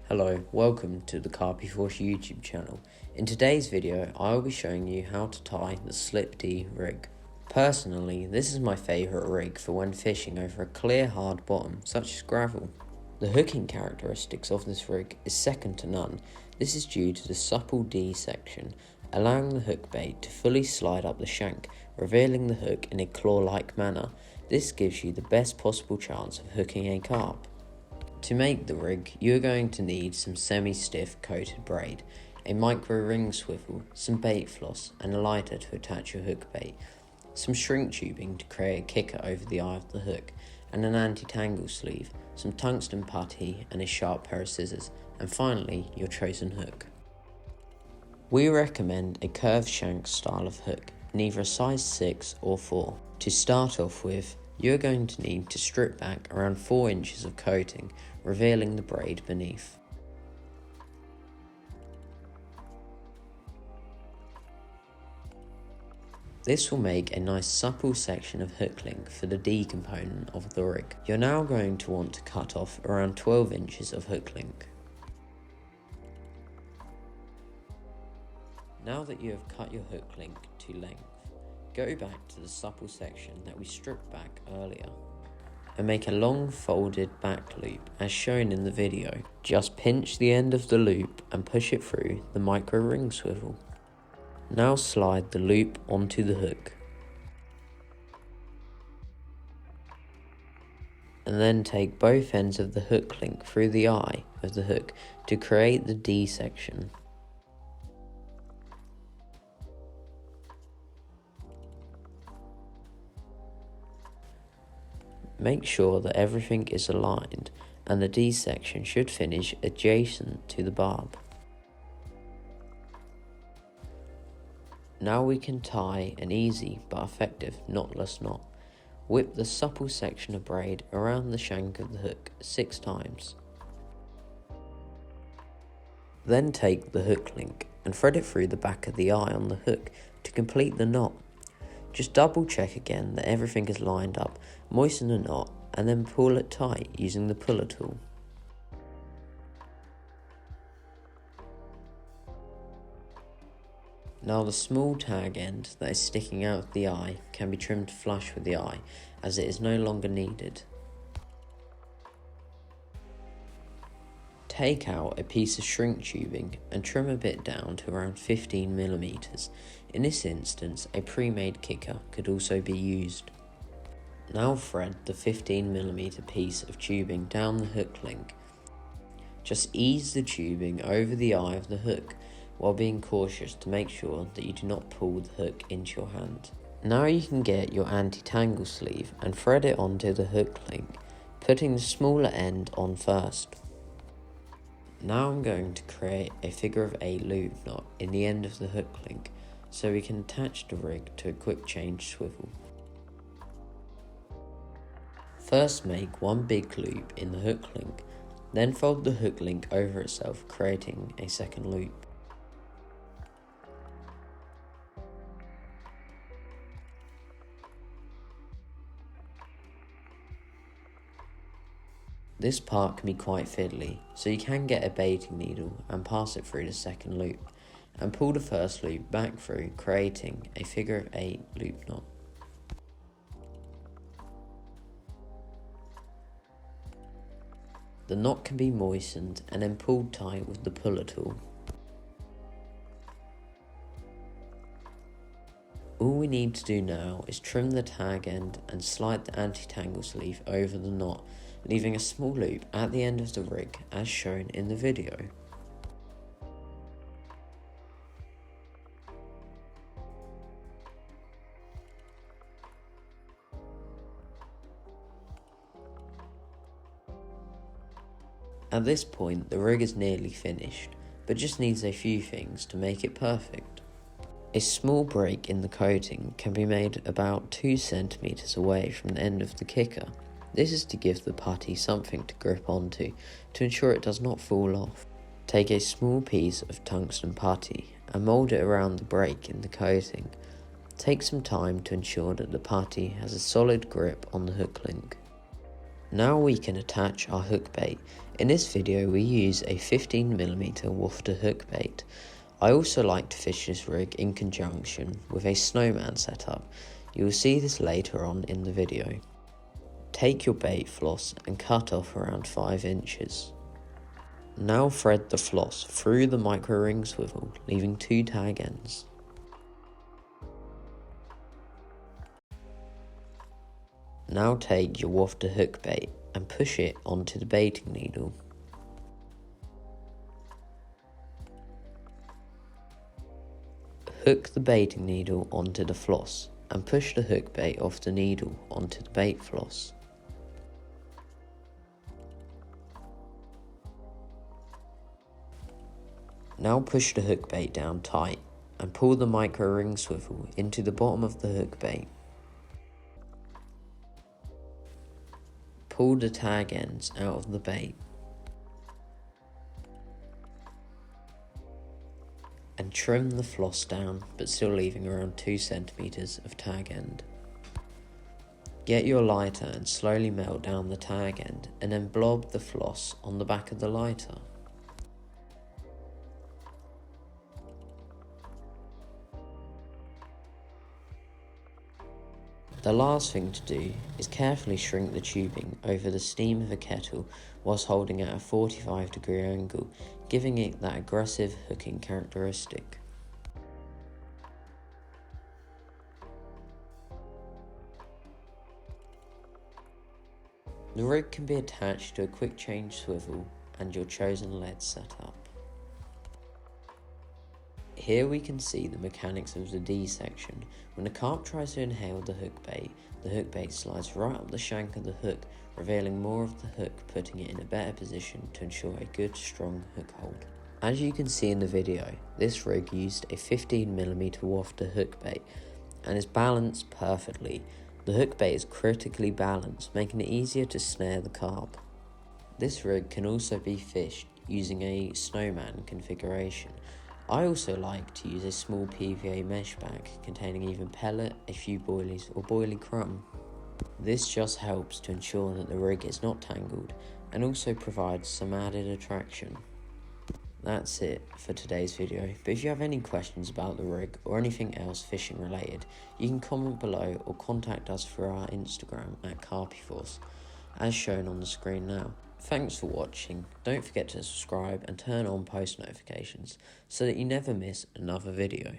Hello, welcome to the Carp Force YouTube channel. In today's video, I will be showing you how to tie the Slip D rig. Personally, this is my favourite rig for when fishing over a clear hard bottom such as gravel. The hooking characteristics of this rig is second to none. This is due to the supple D section, allowing the hook bait to fully slide up the shank, revealing the hook in a claw-like manner. This gives you the best possible chance of hooking a carp. To make the rig, you are going to need some semi-stiff coated braid, a micro ring swivel, some bait floss and a lighter to attach your hook bait, some shrink tubing to create a kicker over the eye of the hook, and an anti-tangle sleeve, some tungsten putty and a sharp pair of scissors, and finally your chosen hook. We recommend a curved shank style of hook in either a size 6 or 4. To start off with, you are going to need to strip back around 4 inches of coating, revealing the braid beneath. This will make a nice supple section of hook link for the D component of the rig. You're now going to want to cut off around 12 inches of hook link. Now that you have cut your hook link to length, go back to the supple section that we stripped back earlier and make a long folded back loop as shown in the video. Just pinch the end of the loop and push it through the micro ring swivel. Now slide the loop onto the hook and then take both ends of the hook link through the eye of the hook to create the D section. Make sure that everything is aligned and the D section should finish adjacent to the barb. Now we can tie an easy but effective knotless knot. Whip the supple section of braid around the shank of the hook 6 times. Then take the hook link and thread it through the back of the eye on the hook to complete the knot. Just double check again that everything is lined up, moisten the knot and then pull it tight using the puller tool. Now the small tag end that is sticking out of the eye can be trimmed flush with the eye as it is no longer needed. Take out a piece of shrink tubing and trim a bit down to around 15mm. In this instance, a pre-made kicker could also be used. Now thread the 15mm piece of tubing down the hook link. Just ease the tubing over the eye of the hook while being cautious to make sure that you do not pull the hook into your hand. Now you can get your anti-tangle sleeve and thread it onto the hook link, putting the smaller end on first. Now I'm going to create a figure of 8 loop knot in the end of the hook link so we can attach the rig to a quick change swivel. First make one big loop in the hook link, then fold the hook link over itself, creating a second loop. This part can be quite fiddly, so you can get a baiting needle and pass it through the second loop, and pull the first loop back through, creating a figure of 8 loop knot. The knot can be moistened and then pulled tight with the puller tool. All we need to do now is trim the tag end and slide the anti-tangle sleeve over the knot, leaving a small loop at the end of the rig as shown in the video. At this point the rig is nearly finished, but just needs a few things to make it perfect. A small break in the coating can be made about 2 cm away from the end of the kicker. This is to give the putty something to grip onto to ensure it does not fall off. Take a small piece of tungsten putty and mould it around the break in the coating. Take some time to ensure that the putty has a solid grip on the hook link. Now we can attach our hook bait. In this video we use a 15mm wafter hook bait. I also like to fish this rig in conjunction with a snowman setup. You will see this later on in the video. Take your bait floss and cut off around 5 inches. Now thread the floss through the micro ring swivel, leaving 2 tag ends. Now take your wafter hook bait and push it onto the baiting needle. Hook the baiting needle onto the floss and push the hook bait off the needle onto the bait floss. Now push the hook bait down tight and pull the micro ring swivel into the bottom of the hook bait. Pull the tag ends out of the bait and trim the floss down, but still leaving around 2 cm of tag end. Get your lighter and slowly melt down the tag end and then blob the floss on the back of the lighter. The last thing to do is carefully shrink the tubing over the steam of a kettle whilst holding at a 45-degree angle, giving it that aggressive hooking characteristic. The rig can be attached to a quick change swivel and your chosen lead setup. Here we can see the mechanics of the D section. When the carp tries to inhale the hook bait slides right up the shank of the hook, revealing more of the hook, putting it in a better position to ensure a good strong hook hold. As you can see in the video, this rig used a 15mm wafter hook bait and is balanced perfectly. The hook bait is critically balanced, making it easier to snare the carp. This rig can also be fished using a snowman configuration. I also like to use a small PVA mesh bag containing even pellet, a few boilies or boilie crumb. This just helps to ensure that the rig is not tangled and also provides some added attraction. That's it for today's video, but if you have any questions about the rig or anything else fishing related, you can comment below or contact us through our Instagram at carpforce, as shown on the screen now. Thanks for watching. Don't forget to subscribe and turn on post notifications so that you never miss another video.